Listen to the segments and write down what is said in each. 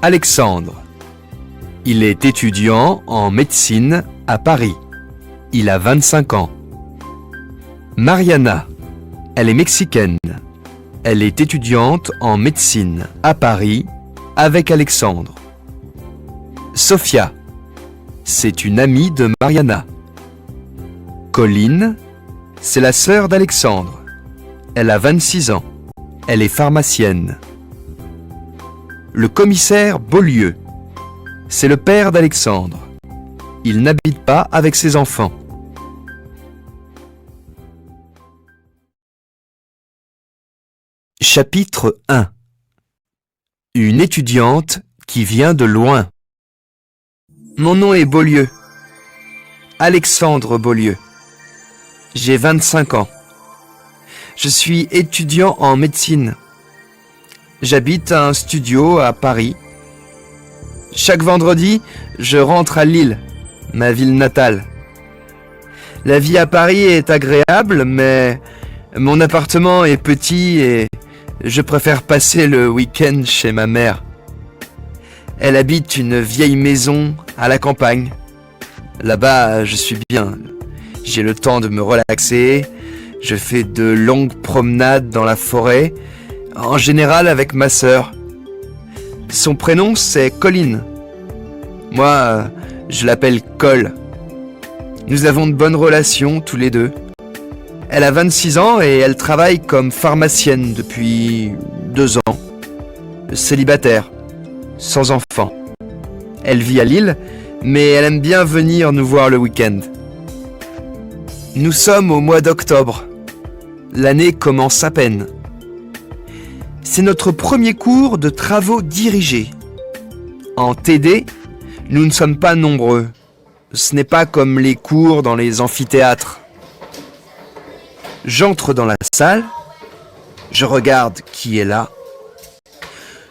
Alexandre. Il est étudiant en médecine à Paris. Il a 25 ans. Mariana. Elle est mexicaine. Elle est étudiante en médecine à Paris avec Alexandre. Sophia. C'est une amie de Mariana. Colline. C'est la sœur d'Alexandre. Elle a 26 ans. Elle est pharmacienne. Le commissaire Beaulieu. C'est le père d'Alexandre. Il n'habite pas avec ses enfants. Chapitre 1. Une étudiante qui vient de loin. Mon nom est Beaulieu. Alexandre Beaulieu. J'ai 25 ans. Je suis étudiant en médecine. J'habite à un studio à Paris. Chaque vendredi, je rentre à Lille, ma ville natale. La vie à Paris est agréable, mais mon appartement est petit et je préfère passer le week-end chez ma mère. Elle habite une vieille maison à la campagne. Là-bas, je suis bien. J'ai le temps de me relaxer. Je fais de longues promenades dans la forêt, en général avec ma sœur. Son prénom, c'est Colline. Moi, je l'appelle Col. Nous avons de bonnes relations tous les deux. Elle a 26 ans et elle travaille comme pharmacienne depuis 2 ans. Célibataire, sans enfant. Elle vit à Lille, mais elle aime bien venir nous voir le week-end. Nous sommes au mois d'octobre. L'année commence à peine. C'est notre premier cours de travaux dirigés. En TD, nous ne sommes pas nombreux. Ce n'est pas comme les cours dans les amphithéâtres. J'entre dans la salle. Je regarde qui est là.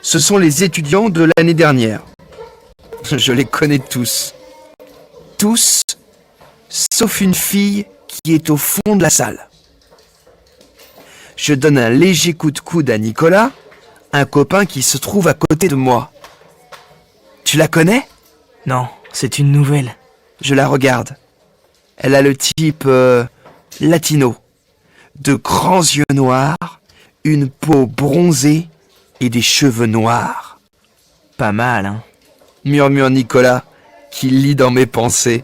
Ce sont les étudiants de l'année dernière. Je les connais tous. Tous, sauf une fille qui est au fond de la salle. Je donne un léger coup de coude à Nicolas, un copain qui se trouve à côté de moi. Tu la connais ? Non, c'est une nouvelle. Je la regarde. Elle a le type latino. De grands yeux noirs, une peau bronzée et des cheveux noirs. Pas mal, hein ? Murmure Nicolas, qui lit dans mes pensées.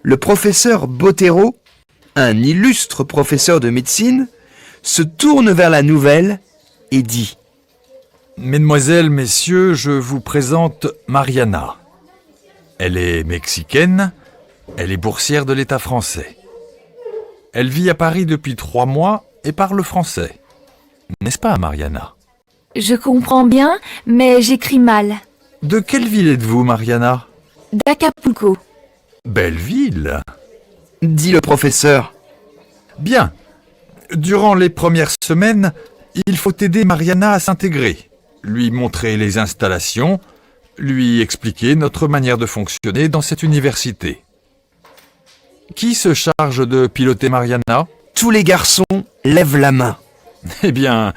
Le professeur Bottero, un illustre professeur de médecine, se tourne vers la nouvelle et dit : Mesdemoiselles, messieurs, je vous présente Mariana. Elle est mexicaine, elle est boursière de l'État français. Elle vit à Paris depuis 3 mois et parle français. N'est-ce pas, Mariana ? Je comprends bien, mais j'écris mal. De quelle ville êtes-vous, Mariana ? D'Acapulco. Belle ville ! dit le professeur. Bien. Durant les premières semaines, il faut aider Mariana à s'intégrer, lui montrer les installations, lui expliquer notre manière de fonctionner dans cette université. Qui se charge de piloter Mariana ? Tous les garçons lèvent la main. Eh bien,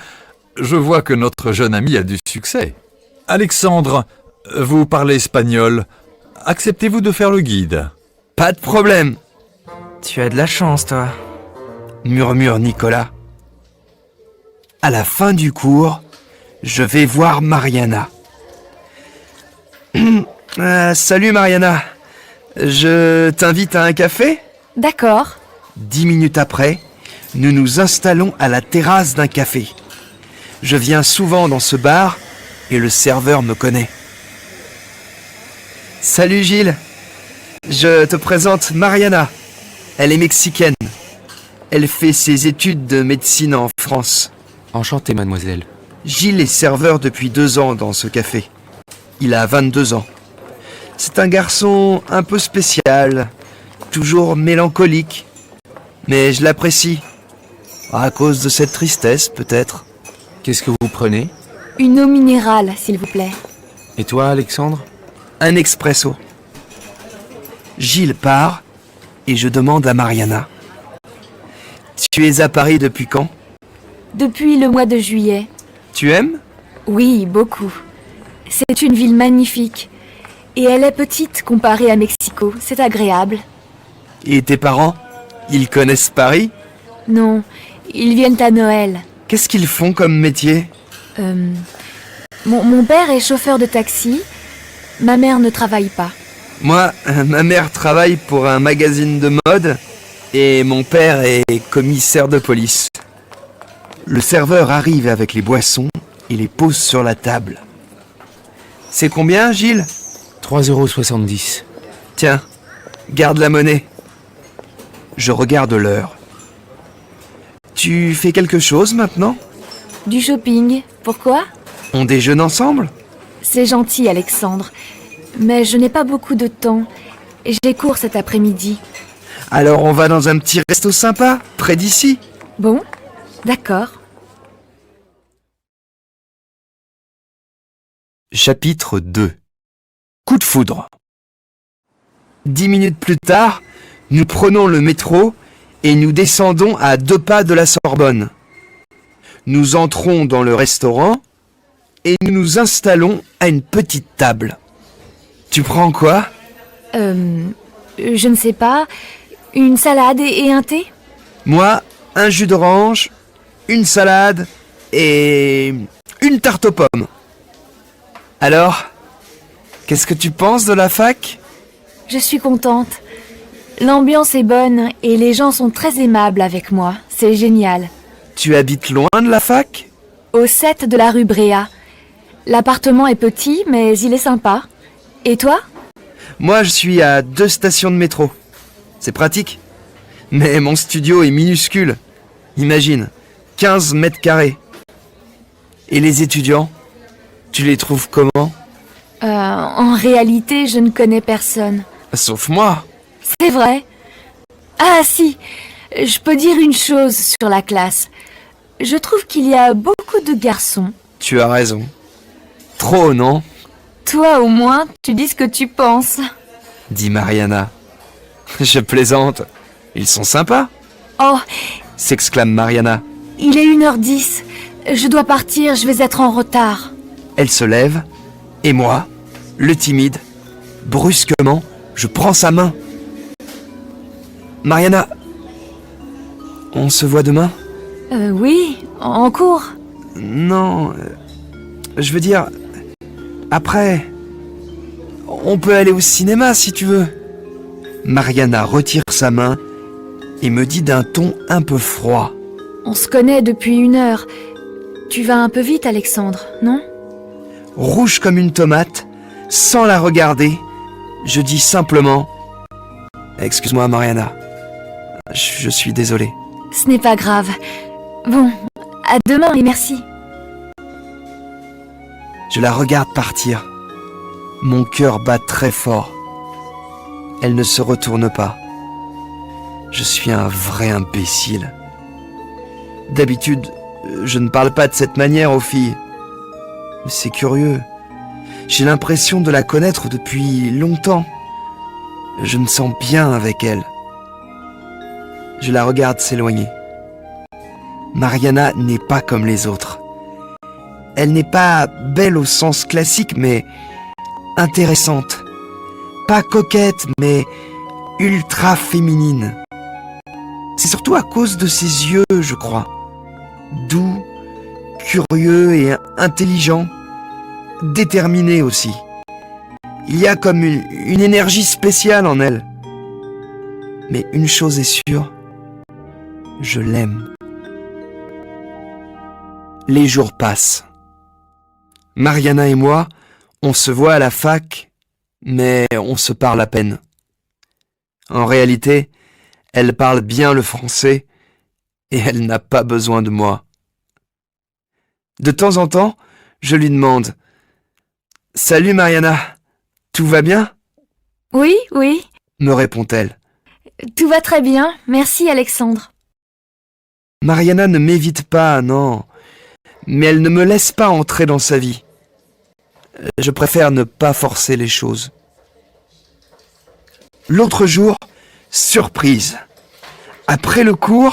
je vois que notre jeune ami a du succès. Alexandre, vous parlez espagnol. Acceptez-vous de faire le guide ? Pas de problème, Tu as de la chance, toi. murmure Nicolas. À la fin du cours, je vais voir Mariana. Salut Mariana, je t'invite à un café ? D'accord. 10 minutes après, nous nous installons à la terrasse d'un café. Je viens souvent dans ce bar et le serveur me connaît. Salut Gilles, je te présente Mariana. Elle est mexicaine. Elle fait ses études de médecine en France. Enchanté, mademoiselle. Gilles est serveur depuis 2 ans dans ce café. Il a 22 ans. C'est un garçon un peu spécial, toujours mélancolique. Mais je l'apprécie. À cause de cette tristesse, peut-être. Qu'est-ce que vous prenez ? Une eau minérale, s'il vous plaît. Et toi, Alexandre ? Un expresso. Gilles part et je demande à Mariana. Tu es à Paris depuis quand ? Depuis le mois de juillet. Tu aimes ? Oui, beaucoup. C'est une ville magnifique. Et elle est petite comparée à Mexico. C'est agréable. Et tes parents? Ils connaissent Paris? Non, ils viennent à Noël. Qu'est-ce qu'ils font comme métier? Mon père est chauffeur de taxi. Ma mère ne travaille pas. Moi, ma mère travaille pour un magazine de mode et mon père est commissaire de police. Le serveur arrive avec les boissons et les pose sur la table. C'est combien, Gilles? 3,70 €. Tiens, garde la monnaie. Je regarde l'heure. Tu fais quelque chose maintenant? Du shopping. Pourquoi? On déjeune ensemble? C'est gentil, Alexandre. Mais je n'ai pas beaucoup de temps. J'ai cours cet après-midi. Alors on va dans un petit resto sympa, près d'ici. Bon, d'accord. Chapitre 2. Coup de foudre. 10 minutes plus tard, nous prenons le métro et nous descendons à 2 pas de la Sorbonne. Nous entrons dans le restaurant et nous nous installons à une petite table. Tu prends quoi? Je ne sais pas. Une salade et un thé? Moi, un jus d'orange, une salade et une tarte aux pommes. Alors, qu'est-ce que tu penses de la fac? Je suis contente. L'ambiance est bonne et les gens sont très aimables avec moi. C'est génial. Tu habites loin de la fac? Au 7 de la rue Bréa. L'appartement est petit, mais il est sympa. Et toi? Moi, je suis à 2 stations de métro. C'est pratique. Mais mon studio est minuscule. Imagine, 15 mètres carrés. Et les étudiants, tu les trouves comment? En réalité, je ne connais personne. Sauf moi. C'est vrai. Ah si, je peux dire une chose sur la classe. Je trouve qu'il y a beaucoup de garçons. Tu as raison. Trop, non? Toi au moins, tu dis ce que tu penses. Dit Mariana. Je plaisante. Ils sont sympas, Oh, s'exclame Mariana. il est 1h10. Je dois partir, je vais être en retard. Elle se lève, et moi, le timide, brusquement, je prends sa main. Mariana, on se voit demain? Oui, en cours. Non, je veux dire, après, on peut aller au cinéma si tu veux. Mariana retire sa main et me dit d'un ton un peu froid. On se connaît depuis 1 heure. Tu vas un peu vite, Alexandre, non? Rouge comme une tomate, sans la regarder, je dis simplement « Excuse-moi Mariana, je suis désolé. Ce n'est pas grave. Bon, à demain et merci. » Je la regarde partir. Mon cœur bat très fort. Elle ne se retourne pas. Je suis un vrai imbécile. D'habitude, je ne parle pas de cette manière aux filles. Mais c'est curieux. J'ai l'impression de la connaître depuis longtemps. Je me sens bien avec elle. Je la regarde s'éloigner. Mariana n'est pas comme les autres. Elle n'est pas belle au sens classique, mais intéressante. Pas coquette, mais ultra féminine. C'est surtout à cause de ses yeux, je crois. Doux, curieux et intelligent. Déterminé aussi. Il y a comme une énergie spéciale en elle. Mais une chose est sûre, je l'aime. Les jours passent. Mariana et moi, on se voit à la fac, mais on se parle à peine. En réalité, elle parle bien le français et elle n'a pas besoin de moi. De temps en temps, je lui demande « Salut Mariana, tout va bien ?» Oui, oui, me répond-elle. tout va très bien. Merci, Alexandre. Mariana ne m'évite pas, non, mais elle ne me laisse pas entrer dans sa vie. Je préfère ne pas forcer les choses. L'autre jour, surprise. Après le cours,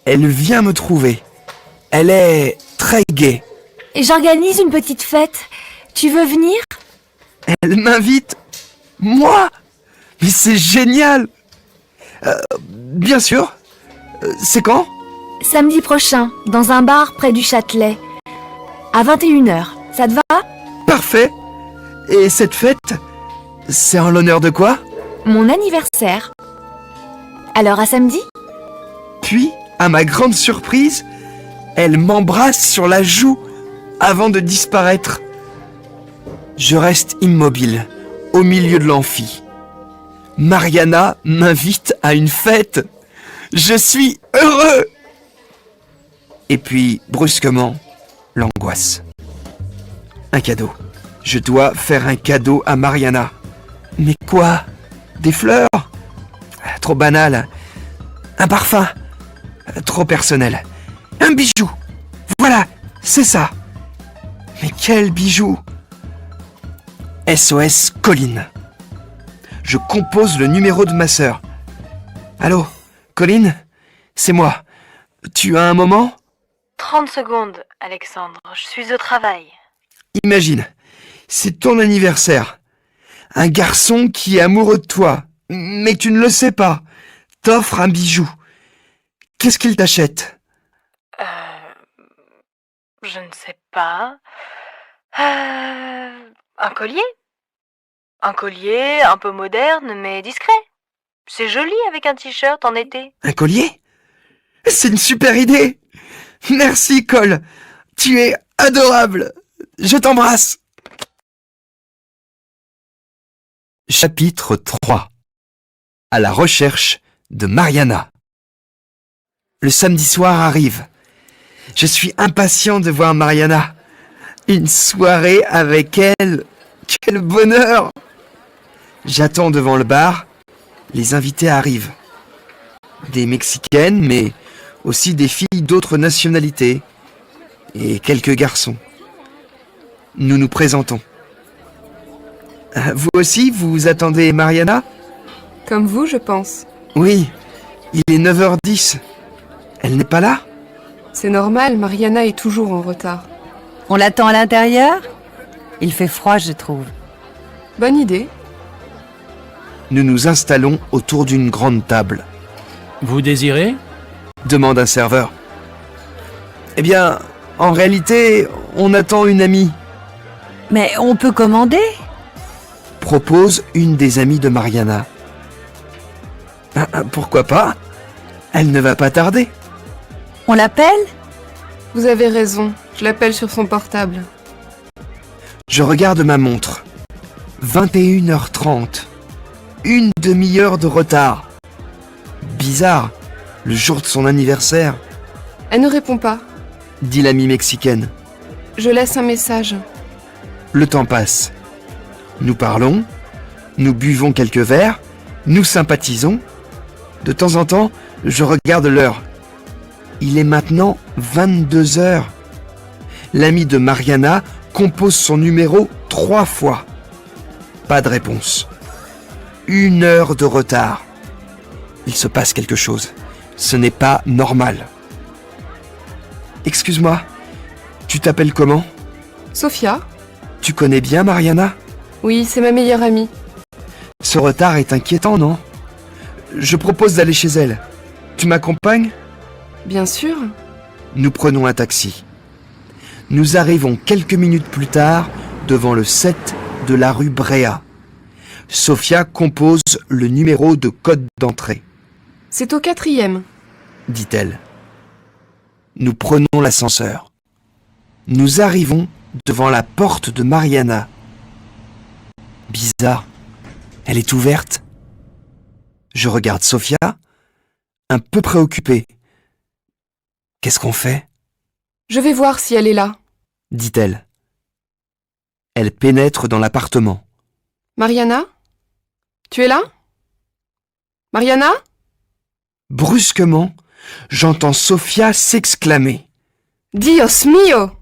elle vient me trouver. Elle est très gaie. J'organise une petite fête. Tu veux venir? Elle m'invite. Moi? Mais c'est génial. Bien sûr. C'est quand? Samedi prochain, dans un bar près du Châtelet. À 21h. Ça te va? Parfait. Et cette fête, c'est en l'honneur de quoi? Mon anniversaire. Alors à samedi? Puis, à ma grande surprise, elle m'embrasse sur la joue avant de disparaître. Je reste immobile, au milieu de l'amphi. Mariana m'invite à une fête. Je suis heureux. Et puis, brusquement, l'angoisse. Un cadeau. Je dois faire un cadeau à Mariana. Mais quoi? Des fleurs? Trop banal. Un parfum? Trop personnel. Un bijou? Voilà, c'est ça. Mais quel bijou? SOS Colline. Je compose le numéro de ma sœur. Allô, Colline? C'est moi. Tu as un moment? 30 secondes, Alexandre. Je suis au travail. Imagine, c'est ton anniversaire. Un garçon qui est amoureux de toi, mais tu ne le sais pas, t'offre un bijou. Qu'est-ce qu'il t'achète? Je ne sais pas. Un collier? Un collier un peu moderne, mais discret. C'est joli avec un t-shirt en été. Un collier? C'est une super idée. Merci, Cole. Tu es adorable. Je t'embrasse. Chapitre 3. À la recherche de Mariana. Le samedi soir arrive. Je suis impatient de voir Mariana. Une soirée avec elle. Quel bonheur! J'attends devant le bar. Les invités arrivent. Des Mexicaines, mais aussi des filles d'autres nationalités. Et quelques garçons. Nous nous présentons. Vous aussi, vous attendez Mariana? Comme vous, je pense. Oui, il est 9h10. Elle n'est pas là? C'est normal, Mariana est toujours en retard. On l'attend à l'intérieur? Il fait froid, je trouve. Bonne idée. Nous nous installons autour d'une grande table. Vous désirez? Demande un serveur. Eh bien, en réalité, on attend une amie. Mais on peut commander? Propose une des amies de Mariana. Pourquoi pas? Elle ne va pas tarder. On l'appelle? Vous avez raison, je l'appelle sur son portable. Je regarde ma montre. 21h30. Une demi-heure de retard. Bizarre, le jour de son anniversaire, Elle ne répond pas. dit l'amie mexicaine. Je laisse un message. Le temps passe. Nous parlons, nous buvons quelques verres, nous sympathisons. De temps en temps, je regarde l'heure. Il est maintenant 22h. L'ami de Mariana compose son numéro 3 fois. Pas de réponse. 1 heure de retard. Il se passe quelque chose. Ce n'est pas normal. Excuse-moi, tu t'appelles comment? Sophia? Tu connais bien Mariana? Oui, c'est ma meilleure amie. Ce retard est inquiétant, non? Je propose d'aller chez elle. Tu m'accompagnes? Bien sûr. Nous prenons un taxi. Nous arrivons quelques minutes plus tard devant le 7 de la rue Bréa. Sophia compose le numéro de code d'entrée, C'est au 4e. dit-elle. Nous prenons l'ascenseur. Nous arrivons devant la porte de Mariana. Bizarre. Elle est ouverte. Je regarde Sophia, un peu préoccupée. Qu'est-ce qu'on fait? Je vais voir si elle est là. Dit-elle. Elle pénètre dans l'appartement. Mariana? Tu es là? Mariana? Brusquement, j'entends Sophia s'exclamer. Dios mio!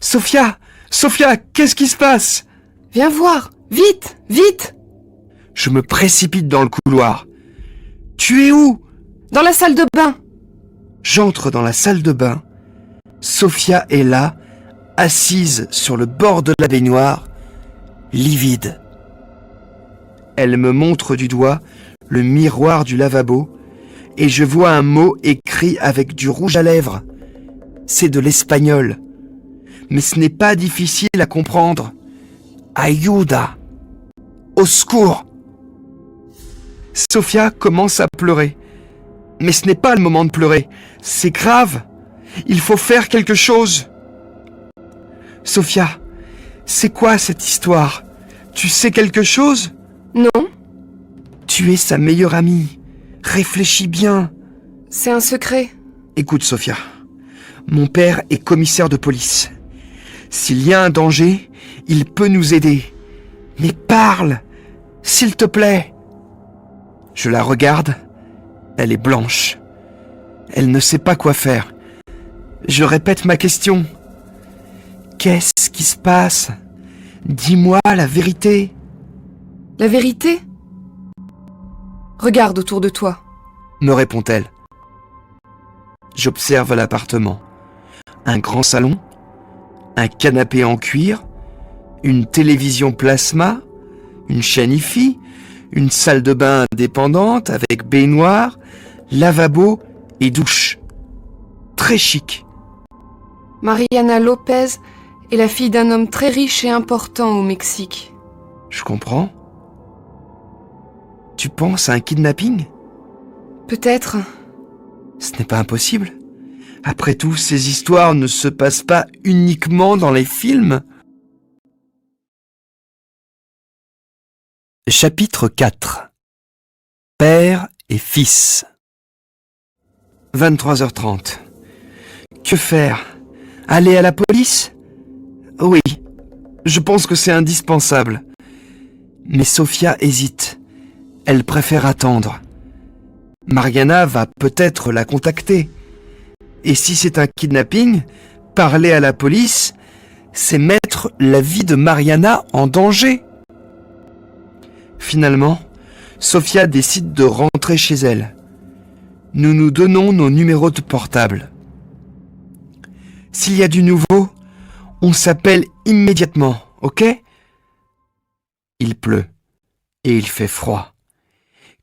Sophia! Sophia, qu'est-ce qui se passe? Viens voir! Vite! Vite! Je me précipite dans le couloir. Tu es où? Dans la salle de bain! J'entre dans la salle de bain. Sophia est là, assise sur le bord de la baignoire, livide. Elle me montre du doigt le miroir du lavabo et je vois un mot écrit avec du rouge à lèvres. C'est de l'espagnol. Mais ce n'est pas difficile à comprendre. Ayuda. Au secours. Sofia commence à pleurer. Mais ce n'est pas le moment de pleurer. C'est grave. Il faut faire quelque chose. Sofia, c'est quoi cette histoire? Tu sais quelque chose? Non, Tu es sa meilleure amie. Réfléchis bien. c'est un secret. Écoute, Sofia. Mon père est commissaire de police. S'il y a un danger, il peut nous aider. Mais parle, s'il te plaît. Je la regarde. Elle est blanche. Elle ne sait pas quoi faire. Je répète ma question. Qu'est-ce qui se passe? Dis-moi la vérité. La vérité? Regarde autour de toi. Me répond-elle. J'observe l'appartement. Un grand salon, un canapé en cuir, une télévision plasma, une chaîne hi-fi, une salle de bain indépendante avec baignoire, lavabo et douche. Très chic. Mariana Lopez est la fille d'un homme très riche et important au Mexique. Je comprends. Tu penses à un kidnapping? Peut-être. Ce n'est pas impossible. Après tout, ces histoires ne se passent pas uniquement dans les films. Chapitre 4. Père et fils. 23h30. Que faire? Aller à la police? Oui, je pense que c'est indispensable. Mais Sofia hésite. Elle préfère attendre. Mariana va peut-être la contacter. Et si c'est un kidnapping, parler à la police, c'est mettre la vie de Mariana en danger. Finalement, Sofia décide de rentrer chez elle. Nous nous donnons nos numéros de portable. S'il y a du nouveau, on s'appelle immédiatement, ok? Il pleut et il fait froid.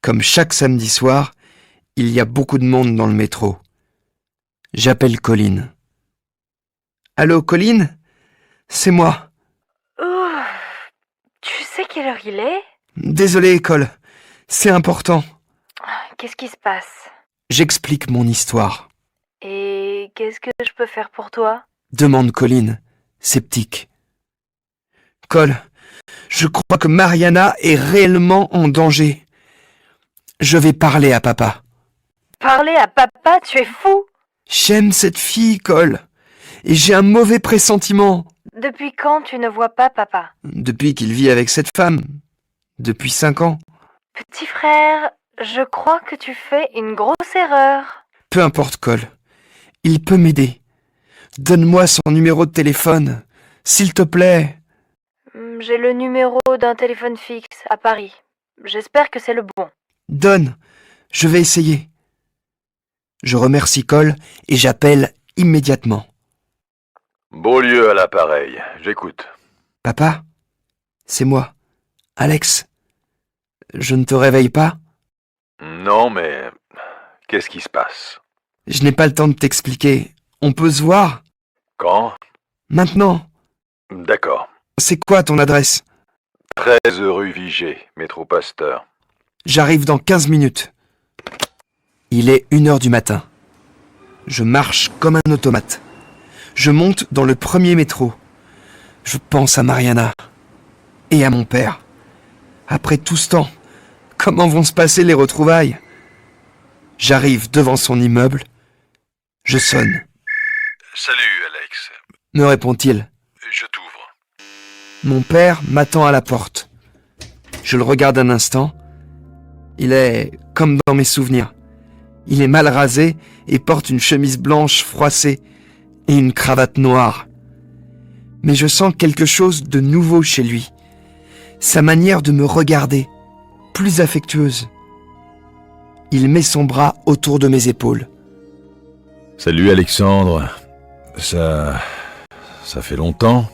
Comme chaque samedi soir, il y a beaucoup de monde dans le métro. J'appelle Colline. Allô, Colline? C'est moi. Tu sais quelle heure il est? Désolé, Cole. C'est important. Qu'est-ce qui se passe? J'explique mon histoire. Et qu'est-ce que je peux faire pour toi? Demande Colline, sceptique. Cole, je crois que Mariana est réellement en danger. Je vais parler à papa. Parler à papa, tu es fou! J'aime cette fille, Cole. Et j'ai un mauvais pressentiment. Depuis quand tu ne vois pas papa? Depuis qu'il vit avec cette femme. Depuis 5 ans. Petit frère, je crois que tu fais une grosse erreur. Peu importe, Cole. Il peut m'aider. Donne-moi son numéro de téléphone. S'il te plaît. J'ai le numéro d'un téléphone fixe à Paris. J'espère que c'est le bon. Donne. Je vais essayer. Je remercie Cole et j'appelle immédiatement. Beaulieu à l'appareil, j'écoute. Papa? C'est moi. Alex? Je ne te réveille pas? Non, mais qu'est-ce qui se passe? Je n'ai pas le temps de t'expliquer. On peut se voir? Quand? Maintenant. D'accord. C'est quoi ton adresse? 13 rue Vigée, métro Pasteur. J'arrive dans 15 minutes. Il est 1h du matin. Je marche comme un automate. Je monte dans le premier métro. Je pense à Mariana et à mon père. Après tout ce temps, comment vont se passer les retrouvailles? J'arrive devant son immeuble. Je sonne. Salut, Alex. Me répond-il. Je t'ouvre. Mon père m'attend à la porte. Je le regarde un instant. Il est comme dans mes souvenirs. Il est mal rasé et porte une chemise blanche froissée et une cravate noire. Mais je sens quelque chose de nouveau chez lui. Sa manière de me regarder, plus affectueuse. Il met son bras autour de mes épaules. Salut Alexandre. ça fait longtemps.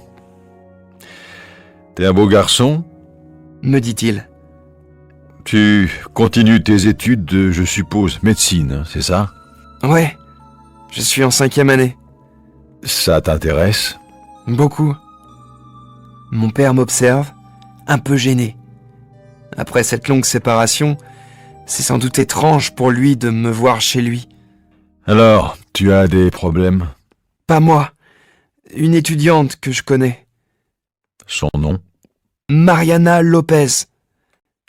T'es un beau garçon. me dit-il. Tu continues tes études de, je suppose, médecine, hein, c'est ça? Ouais, je suis en 5e année. Ça t'intéresse? Beaucoup. Mon père m'observe, un peu gêné. Après cette longue séparation, c'est sans doute étrange pour lui de me voir chez lui. Alors, tu as des problèmes? Pas moi, une étudiante que je connais. Son nom? Mariana Lopez.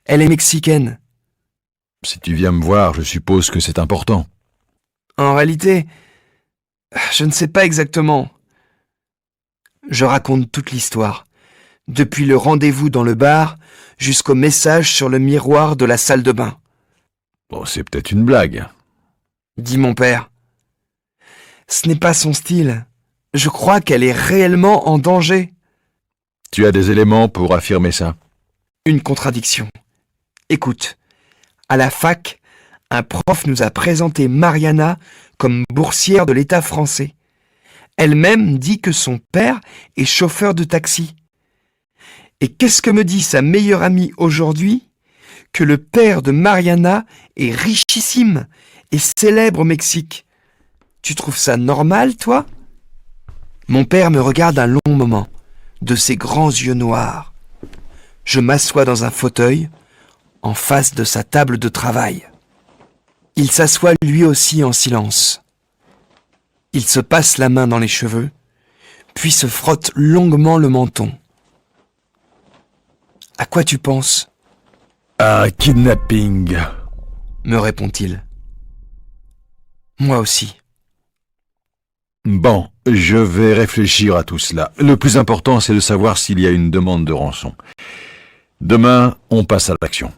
Elle est mexicaine. Si tu viens me voir, je suppose que c'est important. En réalité, je ne sais pas exactement. Je raconte toute l'histoire, depuis le rendez-vous dans le bar jusqu'au message sur le miroir de la salle de bain, Bon, c'est peut-être une blague. dit mon père. Ce n'est pas son style. Je crois qu'elle est réellement en danger. Tu as des éléments pour affirmer ça? Une contradiction. Écoute, à la fac, un prof nous a présenté Mariana comme boursière de l'État français. Elle-même dit que son père est chauffeur de taxi. Et qu'est-ce que me dit sa meilleure amie aujourd'hui? Que le père de Mariana est richissime et célèbre au Mexique. Tu trouves ça normal, toi? Mon père me regarde un long moment, de ses grands yeux noirs. Je m'assois dans un fauteuil, en face de sa table de travail. Il s'assoit lui aussi en silence. Il se passe la main dans les cheveux, puis se frotte longuement le menton. « À quoi tu penses ?» Un kidnapping. me répond-il. Moi aussi. Bon, je vais réfléchir à tout cela. Le plus important, c'est de savoir s'il y a une demande de rançon. Demain, on passe à l'action.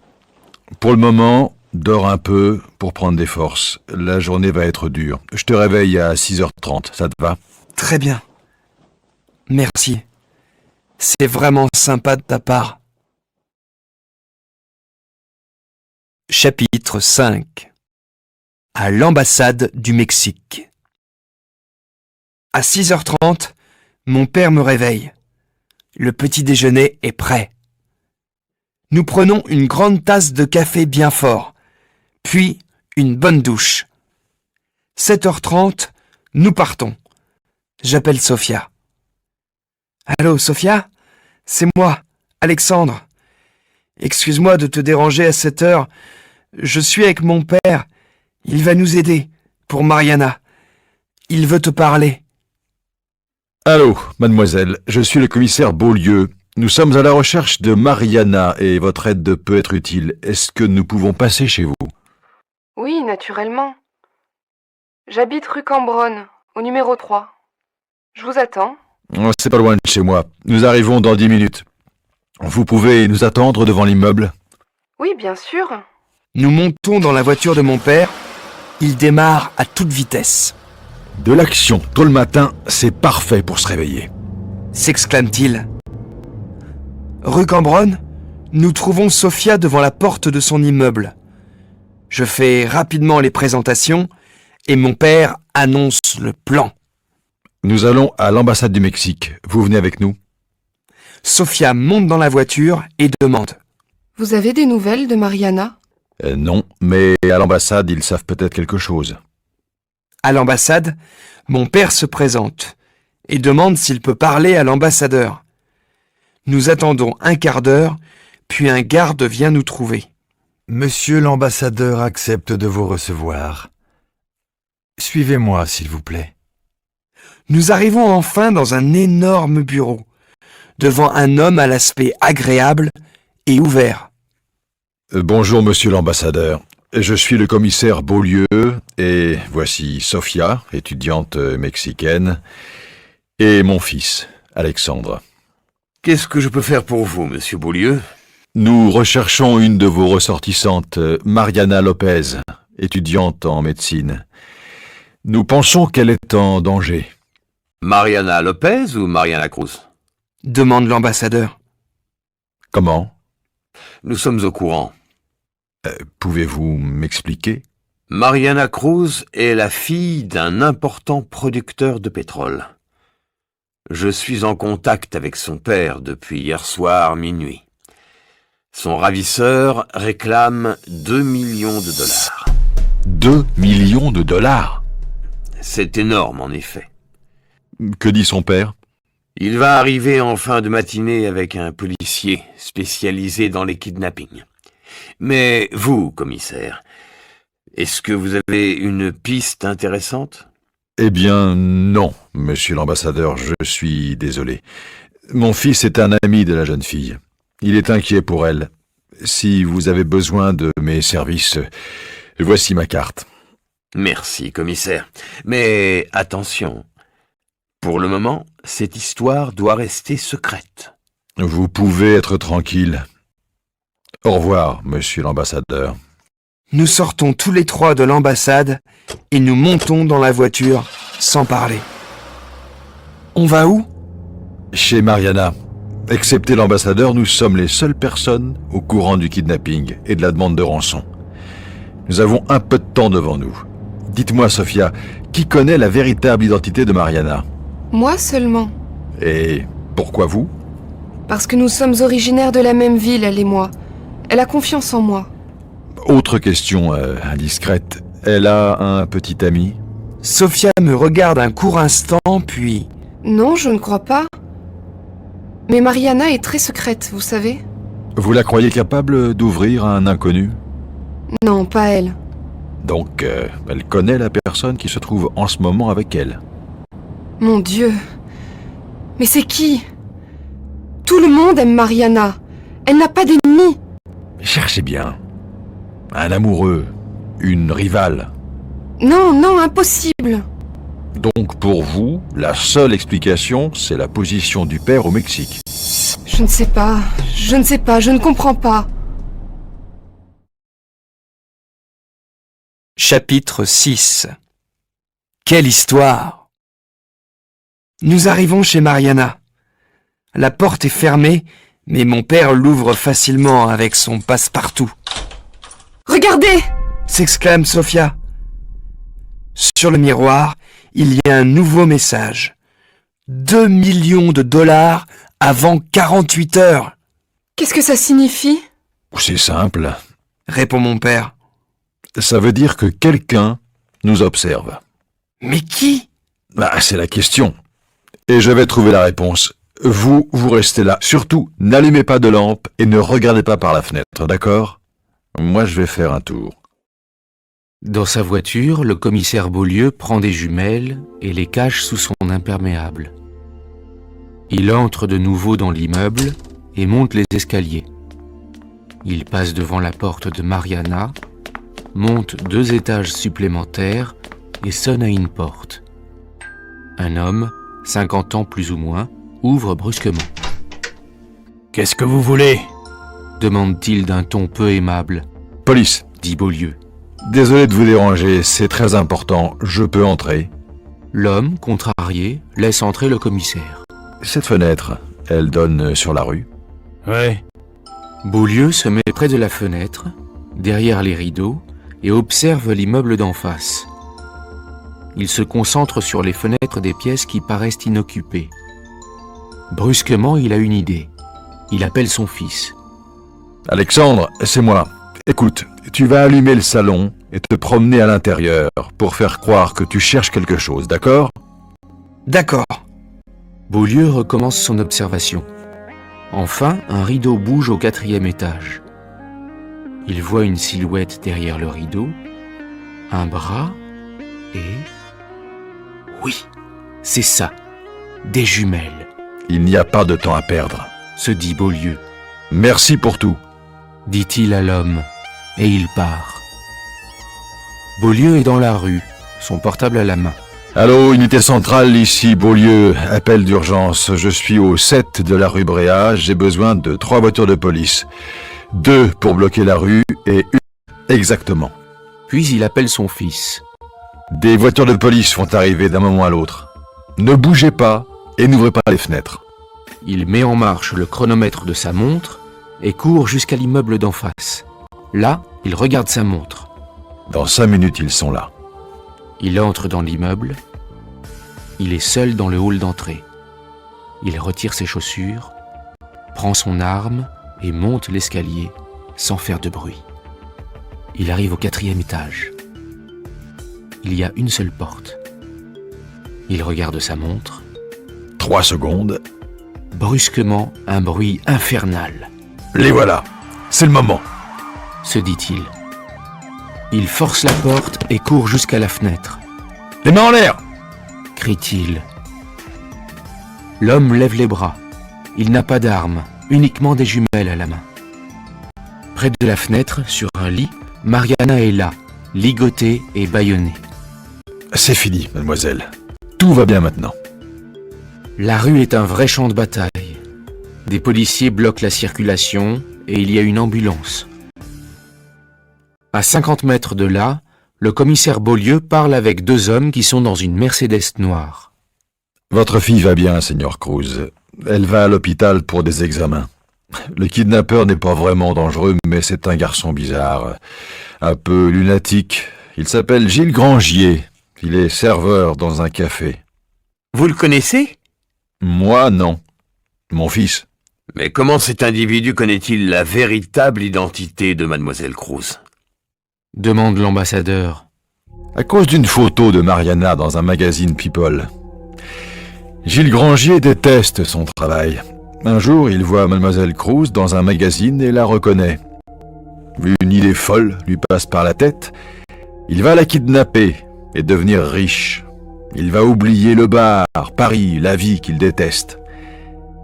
Pour le moment, dors un peu pour prendre des forces. La journée va être dure. Je te réveille à 6h30, ça te va? Très bien. Merci. C'est vraiment sympa de ta part. Chapitre 5. À l'ambassade du Mexique. À 6h30, mon père me réveille. Le petit déjeuner est prêt. Nous prenons une grande tasse de café bien fort, puis une bonne douche. 7h30, nous partons. J'appelle Sophia. Allô, Sophia? C'est moi, Alexandre. Excuse-moi de te déranger à cette heure. Je suis avec mon père. Il va nous aider, pour Mariana. Il veut te parler. Allô, mademoiselle, je suis le commissaire Beaulieu. Nous sommes à la recherche de Mariana et votre aide peut être utile. Est-ce que nous pouvons passer chez vous? Oui, naturellement. J'habite rue Cambronne, au numéro 3. Je vous attends. Oh, c'est pas loin de chez moi. Nous arrivons dans 10 minutes. Vous pouvez nous attendre devant l'immeuble? Oui, bien sûr. Nous montons dans la voiture de mon père. Il démarre à toute vitesse. De l'action tôt le matin, c'est parfait pour se réveiller. S'exclame-t-il. Rue Cambronne, nous trouvons Sophia devant la porte de son immeuble. Je fais rapidement les présentations et mon père annonce le plan. Nous allons à l'ambassade du Mexique. Vous venez avec nous? Sophia monte dans la voiture et demande. Vous avez des nouvelles de Mariana? Non, mais à l'ambassade, ils savent peut-être quelque chose. À l'ambassade, mon père se présente et demande s'il peut parler à l'ambassadeur. Nous attendons un quart d'heure, puis un garde vient nous trouver. Monsieur l'ambassadeur accepte de vous recevoir. Suivez-moi, s'il vous plaît. Nous arrivons enfin dans un énorme bureau, devant un homme à l'aspect agréable et ouvert. Bonjour, monsieur l'ambassadeur. Je suis le commissaire Beaulieu et voici Sophia, étudiante mexicaine, et mon fils, Alexandre. Qu'est-ce que je peux faire pour vous, monsieur Beaulieu? Nous recherchons une de vos ressortissantes, Mariana Lopez, étudiante en médecine. Nous pensons qu'elle est en danger. Mariana Lopez ou Mariana Cruz? Demande l'ambassadeur. Comment? Nous sommes au courant. Pouvez-vous m'expliquer? Mariana Cruz est la fille d'un important producteur de pétrole. Je suis en contact avec son père depuis hier soir minuit. Son ravisseur réclame 2 millions de dollars. 2 millions de dollars? C'est énorme, en effet. Que dit son père? Il va arriver en fin de matinée avec un policier spécialisé dans les kidnappings. Mais vous, commissaire, est-ce que vous avez une piste intéressante? Eh bien, non, monsieur l'ambassadeur, je suis désolé. Mon fils est un ami de la jeune fille. Il est inquiet pour elle. Si vous avez besoin de mes services, voici ma carte. Merci, commissaire. Mais attention, pour le moment, cette histoire doit rester secrète. Vous pouvez être tranquille. Au revoir, monsieur l'ambassadeur. Nous sortons tous les trois de l'ambassade et nous montons dans la voiture sans parler. On va où? Chez Mariana. Excepté l'ambassadeur, nous sommes les seules personnes au courant du kidnapping et de la demande de rançon. Nous avons un peu de temps devant nous. Dites-moi, Sophia, qui connaît la véritable identité de Mariana? Moi seulement. Et pourquoi vous? Parce que nous sommes originaires de la même ville, elle et moi. Elle a confiance en moi. Autre question indiscrète. Elle a un petit ami? Sophia me regarde un court instant, puis... Non, je ne crois pas. Mais Mariana est très secrète, vous savez. Vous la croyez capable d'ouvrir à un inconnu? Non, pas elle. Donc, elle connaît la personne qui se trouve en ce moment avec elle. Mon Dieu. Mais c'est qui? Tout le monde aime Mariana. Elle n'a pas d'ennemis. Cherchez bien. Un amoureux, une rivale. Non, non, impossible. Donc pour vous, la seule explication, c'est la position du père au Mexique. Je ne sais pas, je ne comprends pas. Chapitre 6. Quelle histoire! Nous arrivons chez Mariana. La porte est fermée, mais mon père l'ouvre facilement avec son passe-partout. Regardez! S'exclame Sophia. Sur le miroir, il y a un nouveau message. 2 millions de dollars avant 48 heures. Qu'est-ce que ça signifie? C'est simple. Répond mon père. Ça veut dire que quelqu'un nous observe. Mais qui? C'est la question. Et je vais trouver la réponse. Vous restez là. Surtout, n'allumez pas de lampe et ne regardez pas par la fenêtre, d'accord? Moi, je vais faire un tour. Dans sa voiture, le commissaire Beaulieu prend des jumelles et les cache sous son imperméable. Il entre de nouveau dans l'immeuble et monte les escaliers. Il passe devant la porte de Mariana, monte 2 étages supplémentaires et sonne à une porte. Un homme, 50 ans plus ou moins, ouvre brusquement. « Qu'est-ce que vous voulez ?» demande-t-il d'un ton peu aimable. « Police !» dit Beaulieu. « Désolé de vous déranger, c'est très important, je peux entrer ?» L'homme, contrarié, laisse entrer le commissaire. « Cette fenêtre, elle donne sur la rue ?» Ouais. Beaulieu se met près de la fenêtre, derrière les rideaux, et observe l'immeuble d'en face. Il se concentre sur les fenêtres des pièces qui paraissent inoccupées. Brusquement, il a une idée. Il appelle son fils. « Alexandre, c'est moi. Écoute, tu vas allumer le salon et te promener à l'intérieur pour faire croire que tu cherches quelque chose, d'accord ?» D'accord. Beaulieu recommence son observation. Enfin, un rideau bouge au 4e étage. Il voit une silhouette derrière le rideau, un bras et... Oui, c'est ça, des jumelles. Il n'y a pas de temps à perdre, se dit Beaulieu. Merci pour tout, dit-il à l'homme, et il part. Beaulieu est dans la rue, son portable à la main. Allô, unité centrale, ici Beaulieu, appel d'urgence. Je suis au 7 de la rue Bréa, j'ai besoin de 3 voitures de police. 2 pour bloquer la rue et 1 exactement. Puis il appelle son fils. Des voitures de police vont arriver d'un moment à l'autre. Ne bougez pas et n'ouvrez pas les fenêtres. Il met en marche le chronomètre de sa montre et court jusqu'à l'immeuble d'en face. Là, il regarde sa montre. Dans 5 minutes, ils sont là. Il entre dans l'immeuble. Il est seul dans le hall d'entrée. Il retire ses chaussures, prend son arme et monte l'escalier sans faire de bruit. Il arrive au 4e étage. Il y a une seule porte. Il regarde sa montre. 3 secondes. Brusquement, un bruit infernal. Les voilà. C'est le moment. Se dit-il. Il force la porte et court jusqu'à la fenêtre. Les mains en l'air! Crie-t-il. L'homme lève les bras. Il n'a pas d'arme, uniquement des jumelles à la main. Près de la fenêtre, sur un lit, Mariana est là, ligotée et bâillonnée. C'est fini, mademoiselle. Tout va bien maintenant. La rue est un vrai champ de bataille. Des policiers bloquent la circulation et il y a une ambulance. À 50 mètres de là, le commissaire Beaulieu parle avec 2 hommes qui sont dans une Mercedes noire. Votre fille va bien, Seigneur Cruz. Elle va à l'hôpital pour des examens. Le kidnappeur n'est pas vraiment dangereux, mais c'est un garçon bizarre. Un peu lunatique. Il s'appelle Gilles Grangier. Il est serveur dans un café. Vous le connaissez? Moi, non. Mon fils. Mais comment cet individu connaît-il la véritable identité de Mademoiselle Cruz? Demande l'ambassadeur. À cause d'une photo de Mariana dans un magazine People. Gilles Grangier déteste son travail. Un jour, il voit Mademoiselle Cruz dans un magazine et la reconnaît. Une idée folle lui passe par la tête. Il va la kidnapper et devenir riche. Il va oublier le bar, Paris, la vie qu'il déteste.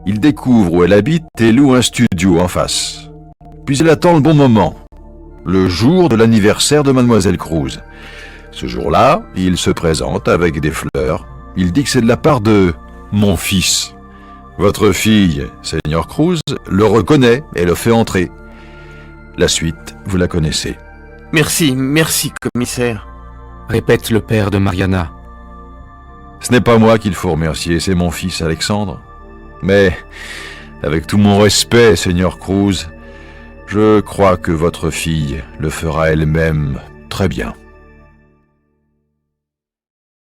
Il découvre où elle habite et loue un studio en face. Puis il attend le bon moment. Le jour de l'anniversaire de Mademoiselle Cruz. Ce jour-là, il se présente avec des fleurs. Il dit que c'est de la part de mon fils. Votre fille, Seigneur Cruz, le reconnaît et le fait entrer. La suite, vous la connaissez. Merci, commissaire. Répète le père de Mariana. Ce n'est pas moi qu'il faut remercier, c'est mon fils Alexandre. Mais, avec tout mon respect, Seigneur Cruz, je crois que votre fille le fera elle-même très bien.